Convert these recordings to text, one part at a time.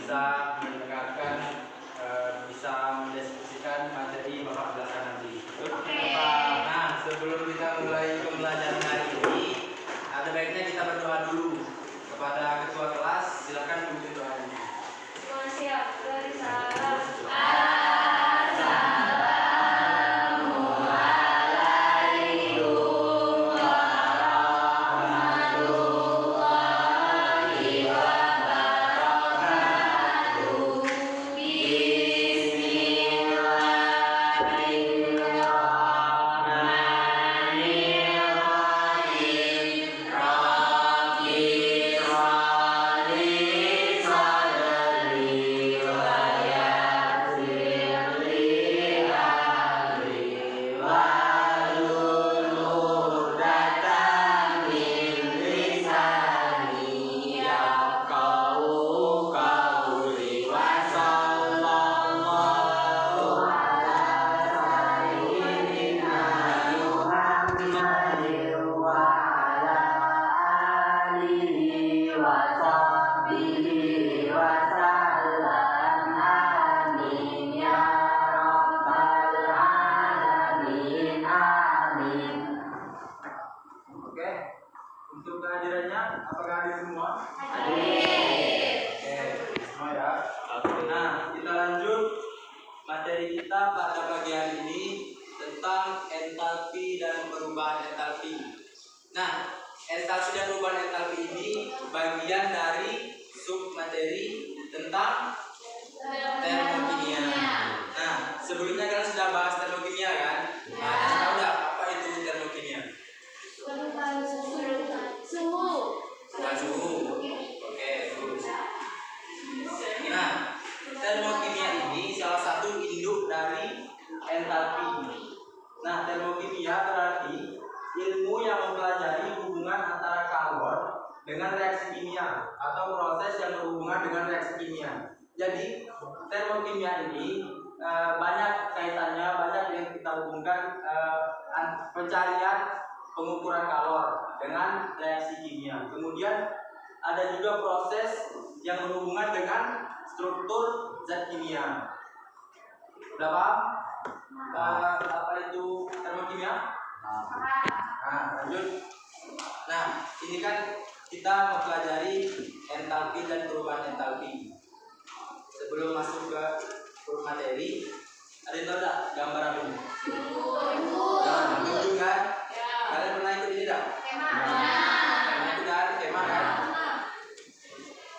bisa mendengarkan, bisa mendiskusikan materi Bapak belasan nanti. Nah, sebelum kita mulai pembelajaran hari ini, ada baiknya kita berdoa dulu kepada ketua kelas. Silakan pimpin doanya. Siap, dari salam. Untuk kehadirannya, apakah hadir semua? Hadir. Oke, semua ya. Nah, kita lanjut materi kita pada pagi hari ini tentang entalpi dan perubahan entalpi. Nah, entalpi dan perubahan entalpi ini bagian dari sub materi tentang termokimia. Nah, sebelumnya kalian sudah bahas termokimia kan? Nah, tahu nggak apa itu termokimia? Suhu. Bukan suhu. Oke, terus. Nah, termokimia ini salah satu induk dari entalpi. Nah, termokimia berarti ilmu yang mempelajari hubungan antara kalor dengan reaksi kimia atau proses yang berhubungan dengan reaksi kimia. Jadi, termokimia ini banyak kaitannya, banyak yang kita hubungkan pencarian pengukuran kalor dengan reaksi kimia. Kemudian ada juga proses yang berhubungan dengan struktur zat kimia. Udah paham? Apa itu termokimia? Nah, lanjut. Nah, ini kan kita mempelajari entalpi dan perubahan entalpi. Sebelum masuk ke materi, ada yang tahu tak gambar apa ini? Nah, tunjuk kan? Kalian pernah ikut ini tak? Pernah ikut kan? Kemah kan?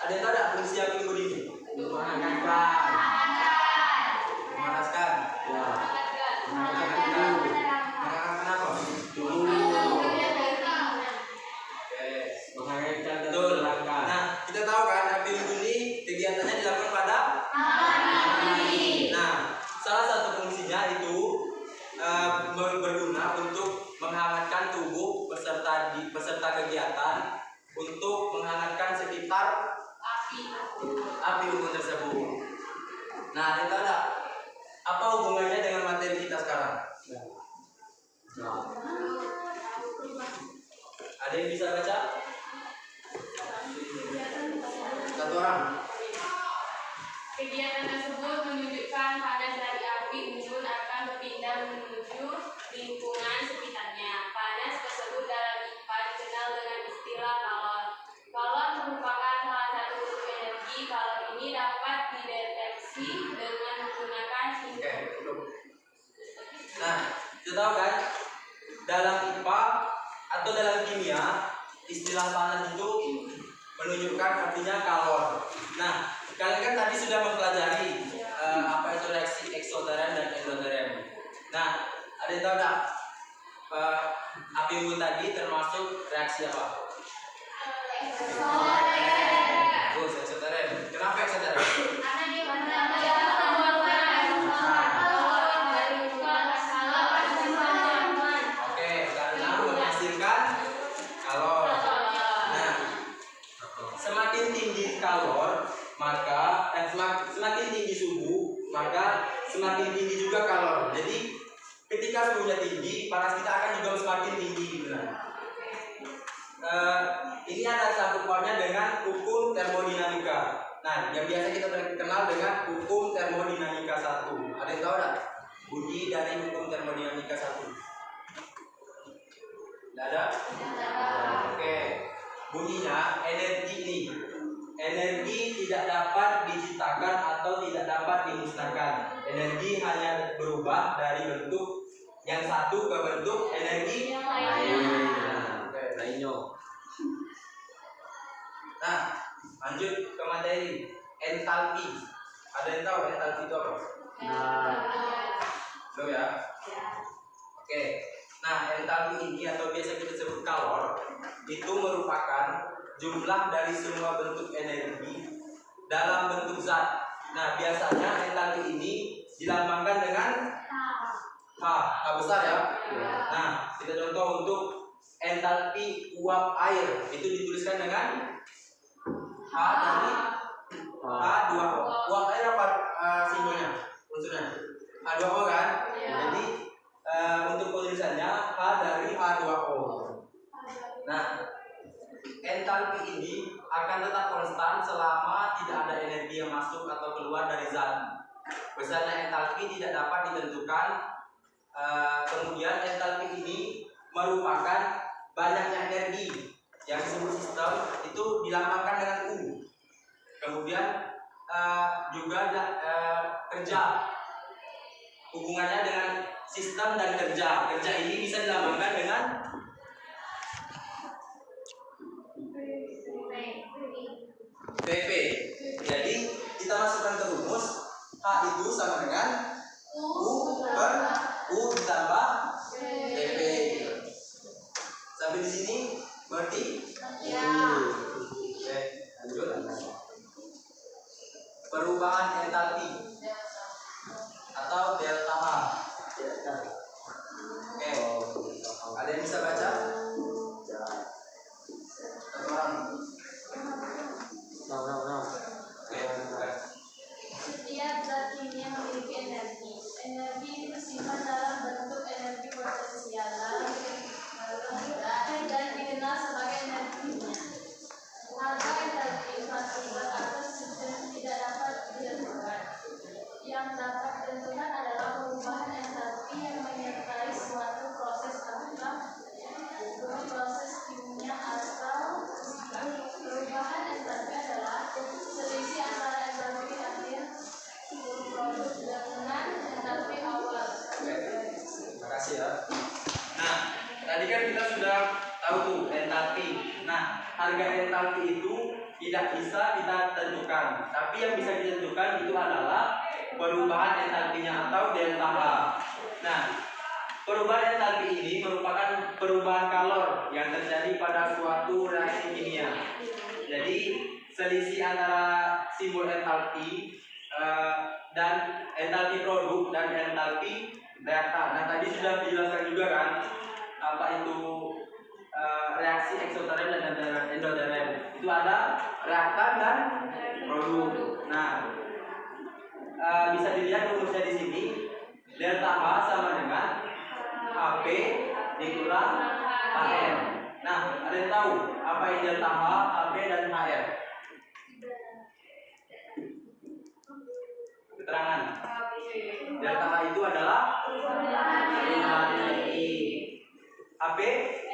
Ada yang tahu tak fungsi yang minggu ini? Menghangatkan. Memanaskan. Ya. Menghangatkan apa? Menghangatkan betul. Nah, kita tahu kan api unggun ini kegiatannya dilakukan pada Nah, salah satu fungsinya itu berguna untuk menghangatkan tubuh peserta kegiatan, untuk menghangatkan sekitar api unggun tersebut. Nah, ada tahu tak apa hubungannya dengan materi kita sekarang? Ada yang bisa baca? Satu orang. Kegiatan tersebut menunjukkan panas dari api unggun akan berpindah menuju lingkungan sekitarnya. Panas tersebut dalam IPA dikenal dengan istilah kalor. Kalor merupakan salah satu bentuk energi. Kalor ini dapat dideteksi dengan menggunakan Oke, belum. Nah, kita tahu kan dalam IPA atau dalam kimia istilah panas itu menunjukkan artinya kalor. Nah, kalian kan tadi sudah mempelajari apa itu reaksi eksoterm dan endoterm. Nah, ada yang tahu tak api unggun tadi termasuk reaksi apa? Bagus, eksoterm. Kenapa eksoterm? karena dia Oke, karena menghasilkan kalor. Nah, semakin tinggi kalor, maka semakin tinggi suhu, maka semakin tinggi juga kalor. Jadi ketika suhunya tinggi, panas kita akan juga semakin tinggi. Benar. Ini ada sangkut pautnya dengan hukum termodinamika. Nah, yang biasa kita kenal dengan hukum termodinamika 1. Ada yang tahu enggak? Bunyi dari hukum termodinamika 1. Tidak ada? Oke. Bunyinya energi ini. Energi tidak dapat diciptakan atau tidak dapat dimusnahkan. Energi hanya berubah dari bentuk yang satu ke bentuk energi yang lainnya. Lainnya. Nah, lanjut ke materi entalpi. Ada yang tahu entalpi itu apa? Belum ya? Oke. Nah, entalpi ini atau biasa kita sebut kalor itu merupakan jumlah dari semua bentuk energi dalam bentuk zat. Nah, biasanya entalpi ini dilambangkan dengan H besar ya. Nah, kita contoh untuk entalpi uap air itu dituliskan dengan H dari H2O. Uap air apa simbolnya? Unsurnya H2O kan? Jadi untuk tulisannya H dari H2O. Nah, entalpi ini akan tetap konstan selama tidak ada energi yang masuk atau keluar dari zat. Besarnya entalpi tidak dapat ditentukan. Kemudian entalpi ini merupakan banyaknya energi yang disebut sistem itu dilambangkan dengan U. Kemudian juga kerja, hubungannya dengan sistem dan kerja. Kerja ini bisa dilambangkan dengan PP. Jadi kita masukkan ke rumus H itu sama dengan U per U ditambah PP. Sampai di sini berarti? Ya. Oke, lanjut. Perubahan entalpi atau delta H. Oke, ada yang bisa baca? Satu orang. Oke, bukan. Setiap zat kimia memiliki energi. Energi ini tersimpan dalam bentuk energi potensial dan dikenal sebagai energi kimia. Harga entalpi suatu zat atau sistem tidak dapat ditentukan. Yang dapat ditentukan adalah perubahan entalpi yang menyertai suatu proses apakah proses kimia atau perubahan entalpi adalah selisih antara entalpi akhir produk dengan entalpi awal. Terima kasih ya. Nah, tadi kan kita sudah tahu tuh entalpi. Nah, harga entalpi itu tidak bisa kita tentukan, tapi yang bisa ditentukan itu adalah perubahan entalpinya atau delta H. Nah, perubahan entalpi ini merupakan perubahan kalor yang terjadi pada suatu reaksi kimia. Jadi selisih antara simbol entalpi dan entalpi produk dan entalpi reaktan. Nah, tadi sudah dijelaskan juga kan apa itu reaksi eksoterm dan endoterm. Itu ada reaktan dan produk. Nah, bisa dilihat rumusnya di sini. Delta H sama dengan HP dikurang HR. Nah, ada yang tahu apa yang delta H, HP dan HR? Keterangan. Delta H itu adalah perubahan energi. HP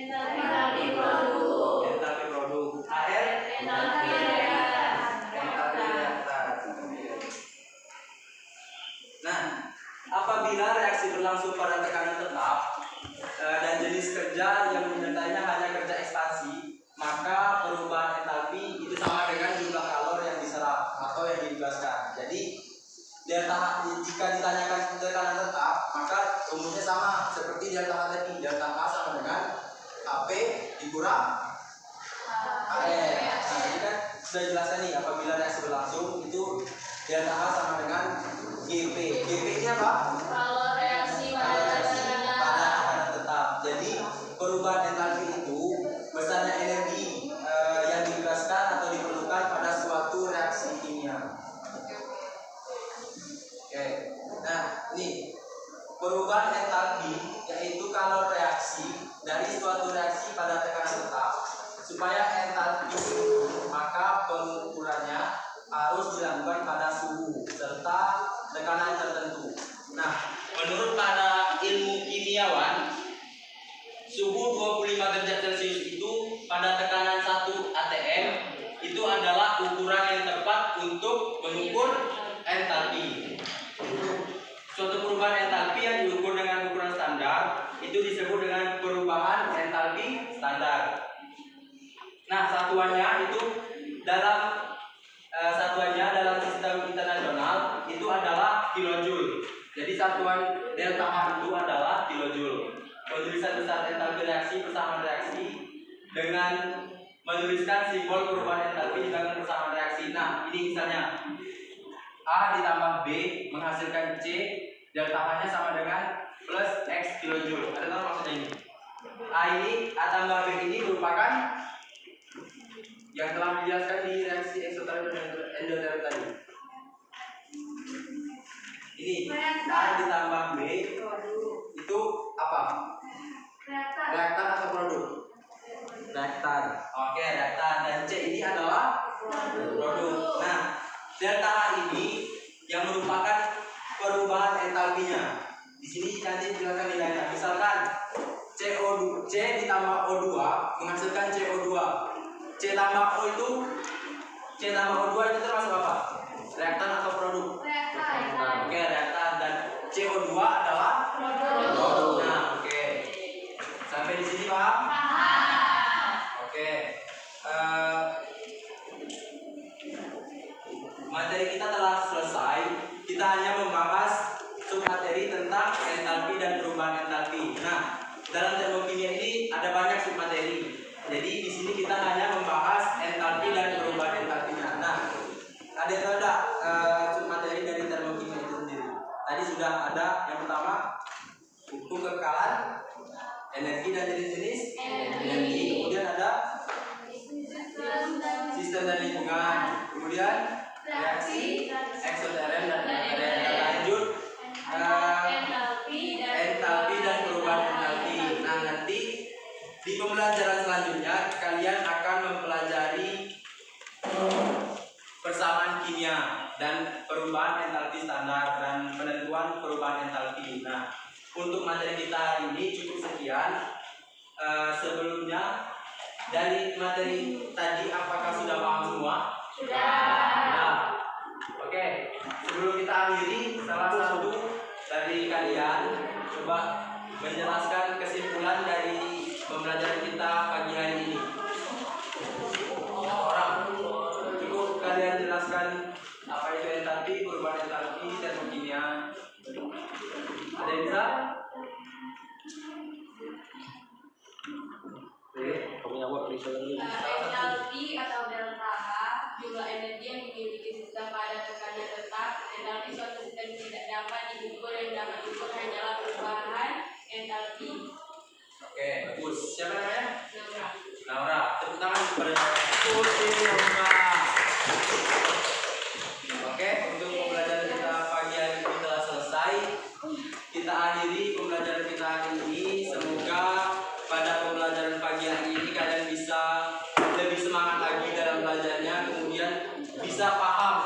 Entalpi produk. entalpi produk. HR Entalpi reaktan. reaktan. Nah, apabila reaksi berlangsung pada tekanan tetap dan jenis kerja yang menyertainya hanya kerja ekspansi, maka perubahan entalpi itu sama dengan jumlah kalor yang diserap atau yang dibebaskan. Jadi delta H, jika ditanyakan tekanan tetap, maka rumusnya sama seperti delta H tadi. Delta H sama dengan HP dikurang HR. Nah, ini kan sudah jelaskan nih, apabila reaksi berlangsung itu delta H sama dengan GP. GP ini apa? Kalau reaksi pada tekanan tetap. Jadi perubahan entalpi itu besarnya energi yang dibebaskan atau diperlukan pada suatu reaksi kimia. Oke. Nah, ini perubahan entalpi yaitu kalau reaksi dari suatu reaksi pada tekanan tetap supaya entalpi itu, maka pengukurannya harus mengukur entalpi. Suatu perubahan entalpi yang diukur dengan ukuran standar itu disebut dengan perubahan entalpi standar. Nah, satuannya dalam sistem internasional itu adalah kilojoule. Jadi satuan delta H itu adalah kilojoule. Penulisan besar entalpi reaksi persamaan reaksi dengan menuliskan simbol perubahan entalpi dengan persamaan reaksi. Nah, ini misalnya A ditambah B menghasilkan C, delta H-nya sama dengan plus X kilojoule. Ada tahu maksudnya ini? A tambah B ini merupakan yang telah dijelaskan di reaksi eksoterm dan endoterm tadi. Ini A ditambah B itu apa? Reaktan atau produk? Reaktan. Oke, reaktan. Dan C ini adalah produk. Nah, delta H ini yang merupakan perubahan entalpinya. Di sini nanti dijelaskan nilainya. Misalkan C ditambah O2 menghasilkan CO2. C tambah O2 itu termasuk apa? Reaktan atau produk? Reaktan. Oke, reaktan. Dan CO2 adalah produk. Nah, oke. Sampai di sini paham? Oke. Materi kita telah selesai. Kita hanya membahas submateri tentang entalpi dan perubahan entalpi. Nah, dalam termokimia ini ada banyak submateri. Jadi di sini kita hanya membahas entalpi dan perubahan entalpinya. Nah, ada yang tahu enggak submateri dari termokimia itu sendiri? Tadi sudah ada yang pertama hukum kekekalan energi dan jenis-jenis energi. Kemudian ada sistem dan lingkungan. Kemudian reaksi eksoterm dan endoterm. Lanjut entalpi dan perubahan entalpi. Nah, nanti di pembelajaran selanjutnya kalian akan mempelajari persamaan kimia dan perubahan entalpi standar dan penentuan perubahan entalpi. Nah, untuk materi kita hari ini cukup sekian. Sebelumnya dari materi tadi apakah sudah paham semua? Sudah. Oke, sebelum kita akhiri, salah satu dari kalian coba menjelaskan kesimpulan dari pembelajaran kita pagi hari ini. Orang cukup kalian jelaskan apa itu entalpi, perubahan entalpi, termokimia. Ada yang bisa? Entalpi atau delta H jumlah energi yang dimiliki sistem pada tekanan tetap. Entalpi suatu sistem tidak dapat diukur, yang dapat diukur hanyalah perubahan entalpi. Oke, bagus. Siapa namanya? Naura. Naura. Tepuk tangan kepada Naura. Oke, untuk pembelajaran kita pagi hari ini telah selesai. Kita akhiri pembelajaran kita hari ini. Semoga pada pembelajaran pagi hari ini kalian bisa lebih semangat lagi dalam belajarnya, kemudian bisa paham